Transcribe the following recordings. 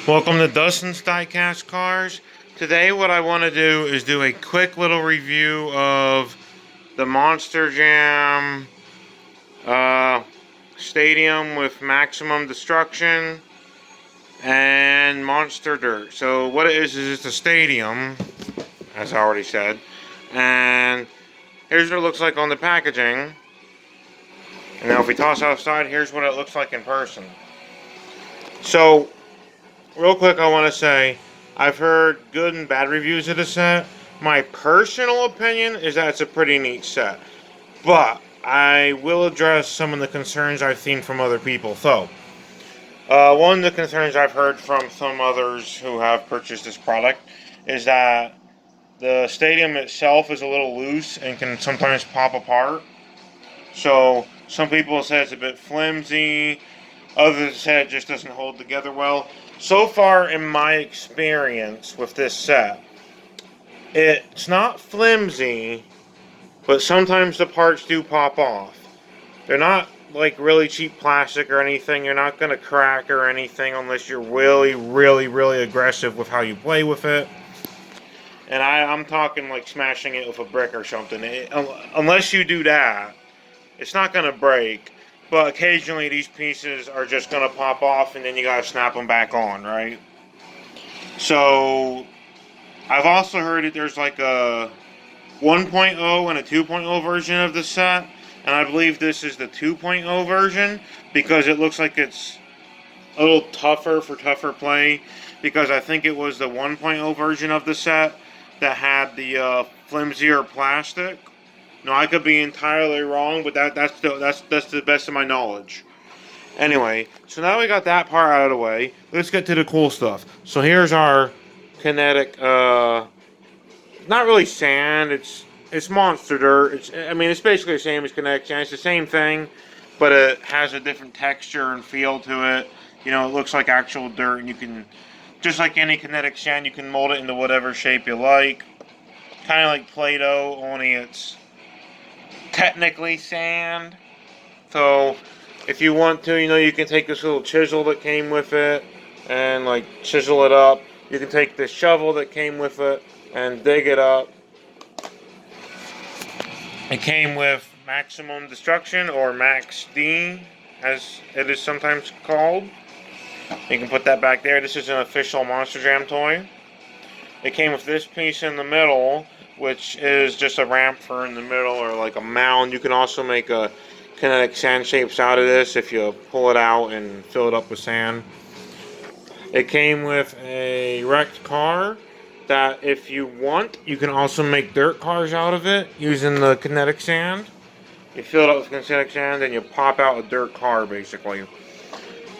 Welcome to Dustin's Diecast Cars. Today what I want to do is do a quick little review of the Monster Jam Stadium with Maximum Destruction and Monster Dirt. So what it is it's a stadium, as I already said, and here's what it looks like on the packaging. And now if we toss outside, here's what it looks like in person. So real quick, I want to say I've heard good and bad reviews of the set. My personal opinion is that it's a pretty neat set, but I will address some of the concerns I've seen from other people. So, one of the concerns I've heard from some others who have purchased this product is that the stadium itself is a little loose and can sometimes pop apart. So, some people say it's a bit flimsy. Others say it just doesn't hold together well. So far, in my experience with this set, it's not flimsy, but sometimes the parts do pop off. They're not like really cheap plastic or anything. You're not going to crack or anything unless you're really aggressive with how you play with it. And I'm talking like smashing it with a brick or something. Unless you do that, it's not going to break. But occasionally these pieces are just going to pop off and then you got to snap them back on, right? So I've also heard that there's like a 1.0 and a 2.0 version of the set. And I believe this is the 2.0 version because it looks like it's a little tougher for tougher play. Because I think it was the 1.0 version of the set that had the flimsier plastic. No, I could be entirely wrong, but that's the best of my knowledge. Anyway, so now we got that part out of the way. Let's get to the cool stuff. So here's our kinetic. Not really sand. It's monster dirt. It's basically the same as kinetic sand. It's the same thing, but it has a different texture and feel to it. You know, it looks like actual dirt, and you can, just like any kinetic sand, you can mold it into whatever shape you like. Kind of like Play-Doh, only it's technically sand. So if you want to, you can take this little chisel that came with it and like chisel it up. You can take this shovel that came with it and dig it up. It came with Maximum Destruction, or Max D as it is sometimes called. You can put that back there. This is an official Monster Jam toy. It came with this piece in the middle, which is just a ramp for in the middle, or like a mound. You can also make a kinetic sand shapes out of this if you pull it out and fill it up with sand. It came with a wrecked car that, if you want, you can also make dirt cars out of it using the kinetic sand. You fill it up with kinetic sand and you pop out a dirt car, basically.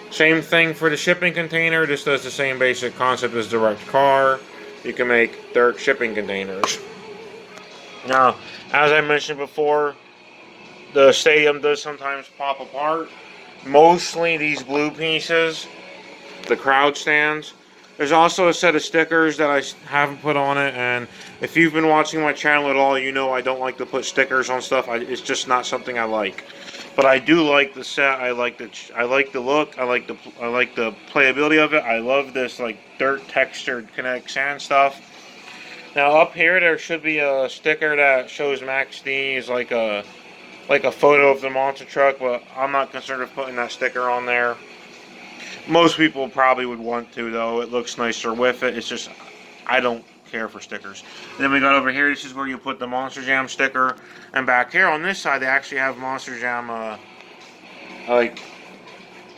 Same thing for the shipping container. This does the same basic concept as the wrecked car. You can make dirt shipping containers. Now, as I mentioned before, the stadium does sometimes pop apart. Mostly these blue pieces, the crowd stands. There's also a set of stickers that I haven't put on it, and if you've been watching my channel at all, you know I don't like to put stickers on stuff. It's just not something I like. But I do like the set. I like the look. I like the playability of it. I love this like dirt textured kinetic sand stuff. Now up here there should be a sticker that shows Max D is like a photo of the monster truck, but I'm not concerned with putting that sticker on there. Most people probably would want to, though. It looks nicer with it. It's just, I don't care for stickers. And then we got over here, this is where you put the Monster Jam sticker. And back here on this side, they actually have Monster Jam, like,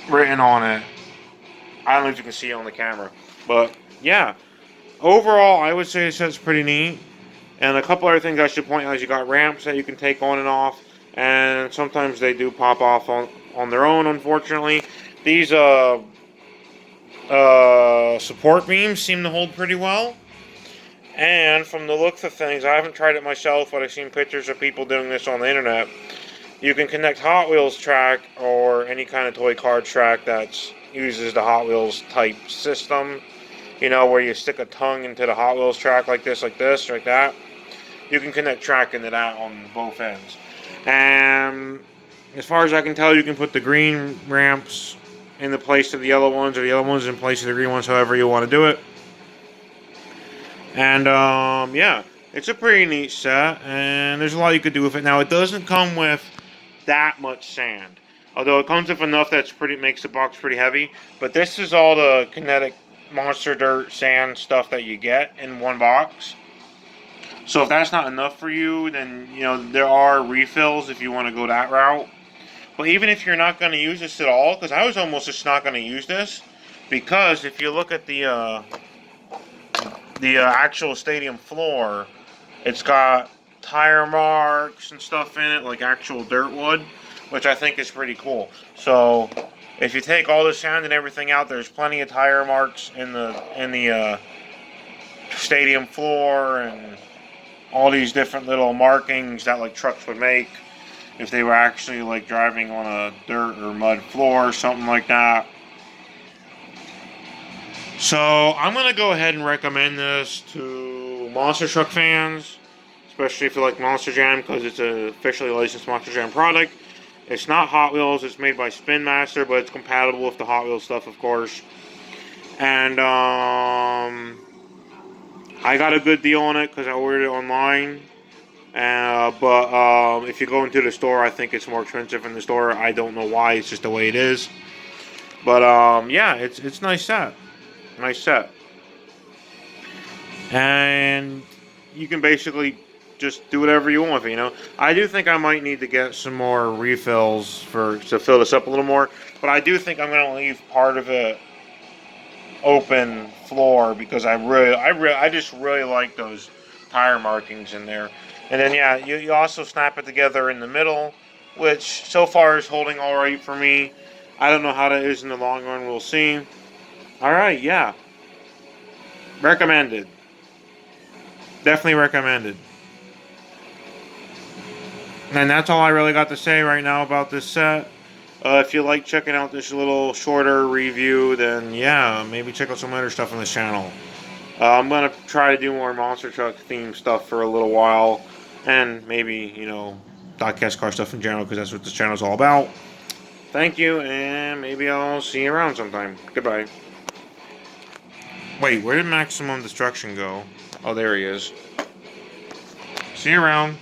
written on it. I don't know if you can see it on the camera. But, yeah. Overall, I would say this set's pretty neat. And a couple other things I should point out is you got ramps that you can take on and off. And sometimes they do pop off on their own, unfortunately. These, support beams seem to hold pretty well. And from the looks of things, I haven't tried it myself, but I've seen pictures of people doing this on the internet. You can connect Hot Wheels track or any kind of toy car track that uses the Hot Wheels type system. You know, where you stick a tongue into the Hot Wheels track like this, like that. You can connect track into that on both ends. And as far as I can tell, you can put the green ramps in the place of the yellow ones, or the yellow ones in place of the green ones, however you want to do it. And yeah, it's a pretty neat set, and there's a lot you could do with it. Now, it doesn't come with that much sand, although it comes with enough that's makes the box pretty heavy. But this is all the Kinetic Monster Dirt sand stuff that you get in one box. So if that's not enough for you, then there are refills if you want to go that route. But even if you're not going to use this at all, because I was almost just not going to use this, because if you look at the actual stadium floor, it's got tire marks and stuff in it, like actual dirt wood, which I think is pretty cool. So if you take all the sand and everything out, there's plenty of tire marks in the stadium floor, and all these different little markings that like trucks would make if they were actually like driving on a dirt or mud floor or something like that. So I'm going to go ahead and recommend this to Monster Truck fans, especially if you like Monster Jam, because it's an officially licensed Monster Jam product. It's not Hot Wheels, it's made by Spin Master, but it's compatible with the Hot Wheels stuff, of course. And I got a good deal on it because I ordered it online. But if you go into the store, I think it's more expensive in the store. I don't know why, it's just the way it is. But yeah, it's nice set. Nice set. And you can basically just do whatever you want with it, I do think I might need to get some more refills to fill this up a little more. But I do think I'm going to leave part of it open floor because I just really like those tire markings in there. And then yeah, you also snap it together in the middle, which so far is holding all right for me. I don't know how that is in the long run. We'll see. All right, yeah. Recommended. Definitely recommended. And that's all I really got to say right now about this set. If you like checking out this little shorter review, then yeah, maybe check out some other stuff on this channel. I'm going to try to do more Monster Truck themed stuff for a little while. And maybe, diecast car stuff in general, because that's what this channel is all about. Thank you, and maybe I'll see you around sometime. Goodbye. Wait, where did Maximum Destruction go? Oh, there he is. See you around.